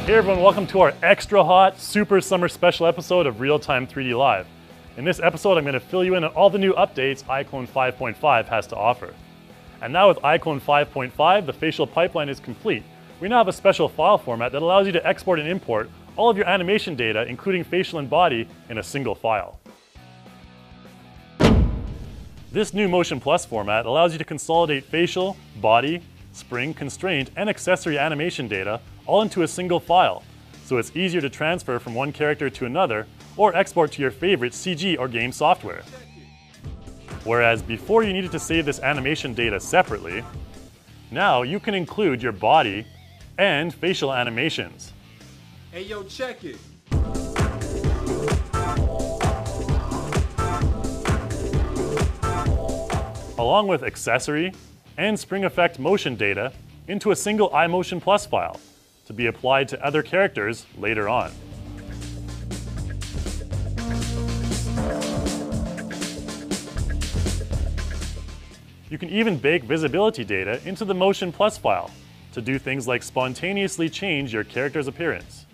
Hey everyone, welcome to our extra hot, super summer special episode of Real-Time 3D Live. In this episode, I'm going to fill you in on all the new updates iClone 5.5 has to offer. And now with iClone 5.5, the facial pipeline is complete. We now have a special file format that allows you to export and import all of your animation data, including facial and body, in a single file. This new Motion Plus format allows you to consolidate facial, body, spring, constraint, and accessory animation data all into a single file, so it's easier to transfer from one character to another or export to your favorite CG or game software. Whereas before you needed to save this animation data separately, now you can include your body and facial animations. Hey yo, check it. Along with accessory and spring effect motion data into a single iMotion Plus file to be applied to other characters later on. You can even bake visibility data into the Motion Plus file to do things like spontaneously change your character's appearance.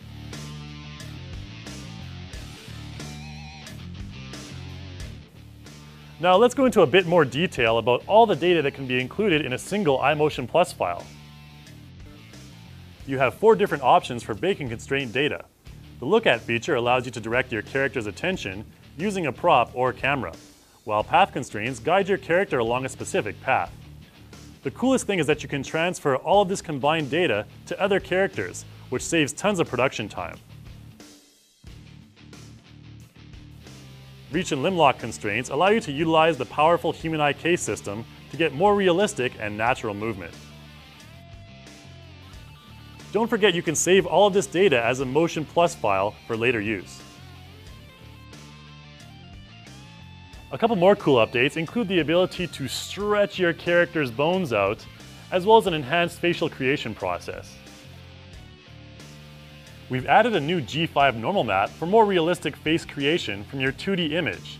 Now let's go into a bit more detail about all the data that can be included in a single iMotion Plus file. You have 4 different options for baking constraint data. The Look At feature allows you to direct your character's attention using a prop or camera, while path constraints guide your character along a specific path. The coolest thing is that you can transfer all of this combined data to other characters, which saves tons of production time. Reach and limb lock constraints allow you to utilize the powerful human eye case system to get more realistic and natural movement. Don't forget you can save all of this data as a Motion Plus file for later use. A couple more cool updates include the ability to stretch your character's bones out, as well as an enhanced facial creation process. We've added a new G5 normal map for more realistic face creation from your 2D image.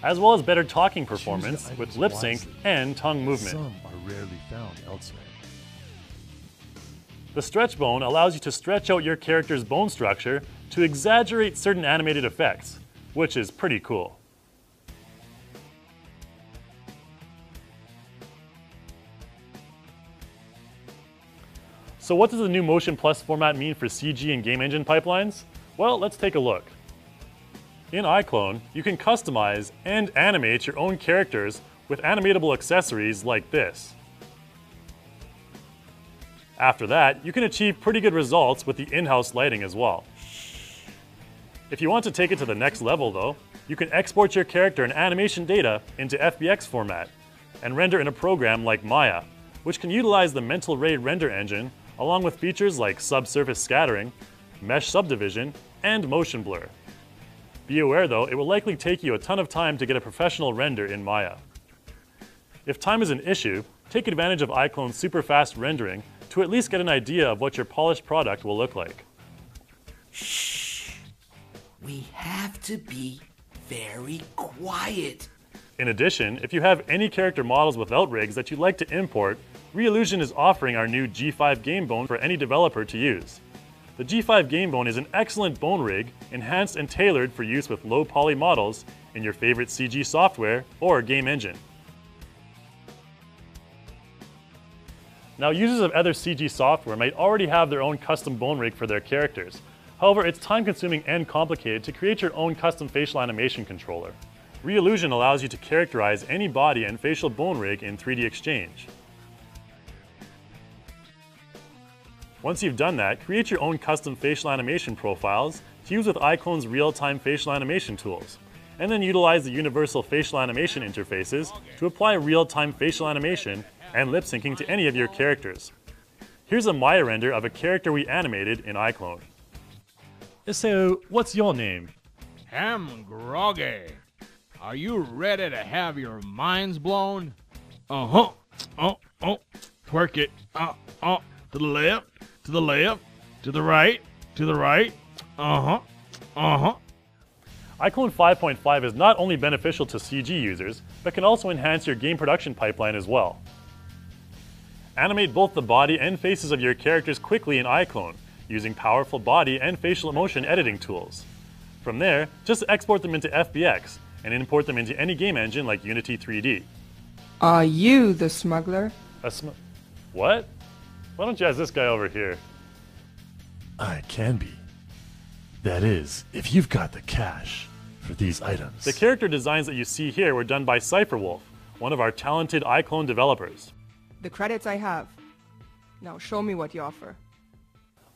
As well as better talking performance with lip sync and tongue movement. Some are rarely found elsewhere. The stretch bone allows you to stretch out your character's bone structure to exaggerate certain animated effects, which is pretty cool. So what does the new Motion Plus format mean for CG and game engine pipelines? Well, let's take a look. In iClone, you can customize and animate your own characters with animatable accessories like this. After that, you can achieve pretty good results with the in-house lighting as well. If you want to take it to the next level though, you can export your character and animation data into FBX format and render in a program like Maya, which can utilize the mental ray render engine along with features like subsurface scattering, mesh subdivision, and motion blur. Be aware though, it will likely take you a ton of time to get a professional render in Maya. If time is an issue, take advantage of iClone's super fast rendering to at least get an idea of what your polished product will look like. Shh! We have to be very quiet. In addition, if you have any character models without rigs that you'd like to import, Reallusion is offering our new G5 Game Bone for any developer to use. The G5 Game Bone is an excellent bone rig, enhanced and tailored for use with low poly models in your favorite CG software or game engine. Now, users of other CG software might already have their own custom bone rig for their characters. However, it's time-consuming and complicated to create your own custom facial animation controller. Reallusion allows you to characterize any body and facial bone rig in 3D Exchange. Once you've done that, create your own custom facial animation profiles to use with iClone's real-time facial animation tools, and then utilize the universal facial animation interfaces to apply real-time facial animation and lip syncing to any of your characters. Here's a Maya render of a character we animated in iClone. So, what's your name? I'm groggy. Are you ready to have your minds blown? Uh-huh. Twerk it. To the left, to the left, to the right, to the right. iClone 5.5 is not only beneficial to CG users, but can also enhance your game production pipeline as well. Animate both the body and faces of your characters quickly in iClone, using powerful body and facial motion editing tools. From there, just export them into FBX and import them into any game engine like Unity 3D. Are you the smuggler? What? Why don't you ask this guy over here? I can be. That is, if you've got the cash for these items. The character designs that you see here were done by Cypherwolf, one of our talented iClone developers. The credits I have. Now show me what you offer.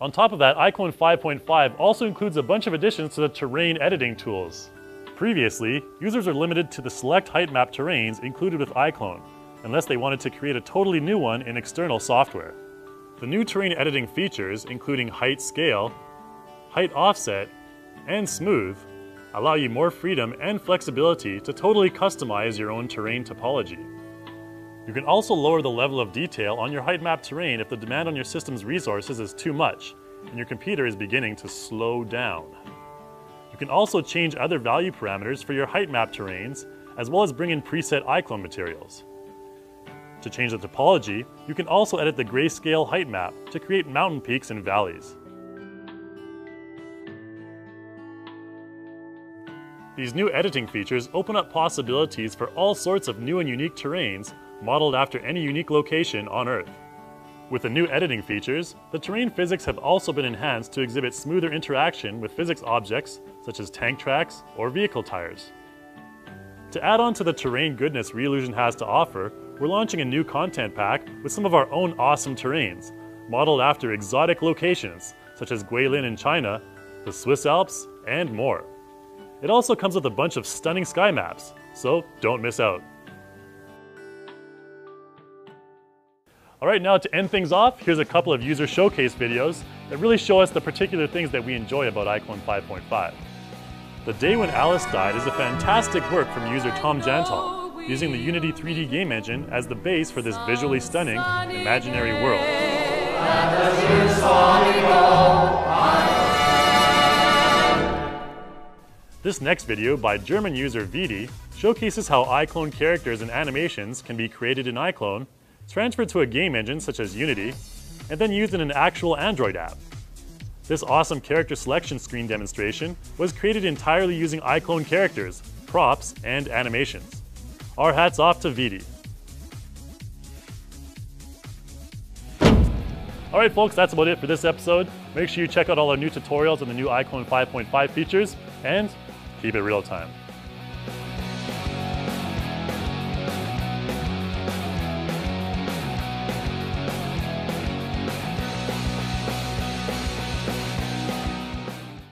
On top of that, iClone 5.5 also includes a bunch of additions to the terrain editing tools. Previously, users were limited to the select height map terrains included with iClone, unless they wanted to create a totally new one in external software. The new terrain editing features, including height scale, height offset, and smooth, allow you more freedom and flexibility to totally customize your own terrain topology. You can also lower the level of detail on your height map terrain if the demand on your system's resources is too much and your computer is beginning to slow down. You can also change other value parameters for your height map terrains, as well as bring in preset iClone materials. To change the topology, you can also edit the grayscale height map to create mountain peaks and valleys. These new editing features open up possibilities for all sorts of new and unique terrains modeled after any unique location on Earth. With the new editing features, the terrain physics have also been enhanced to exhibit smoother interaction with physics objects such as tank tracks or vehicle tires. To add on to the terrain goodness Reallusion has to offer, we're launching a new content pack with some of our own awesome terrains, modeled after exotic locations such as Guilin in China, the Swiss Alps, and more. It also comes with a bunch of stunning sky maps, so don't miss out. Alright, now to end things off, here's a couple of user showcase videos that really show us the particular things that we enjoy about iClone 5.5. The Day When Alice Died is a fantastic work from user Tom Jantal, using the Unity 3D game engine as the base for this visually stunning, imaginary world. This next video by German user Vidi showcases how iClone characters and animations can be created in iClone, transferred to a game engine such as Unity, and then used in an actual Android app. This awesome character selection screen demonstration was created entirely using iClone characters, props, and animations. Our hats off to Vidi. Alright folks, that's about it for this episode. Make sure you check out all our new tutorials on the new iClone 5.5 features, and keep it real time.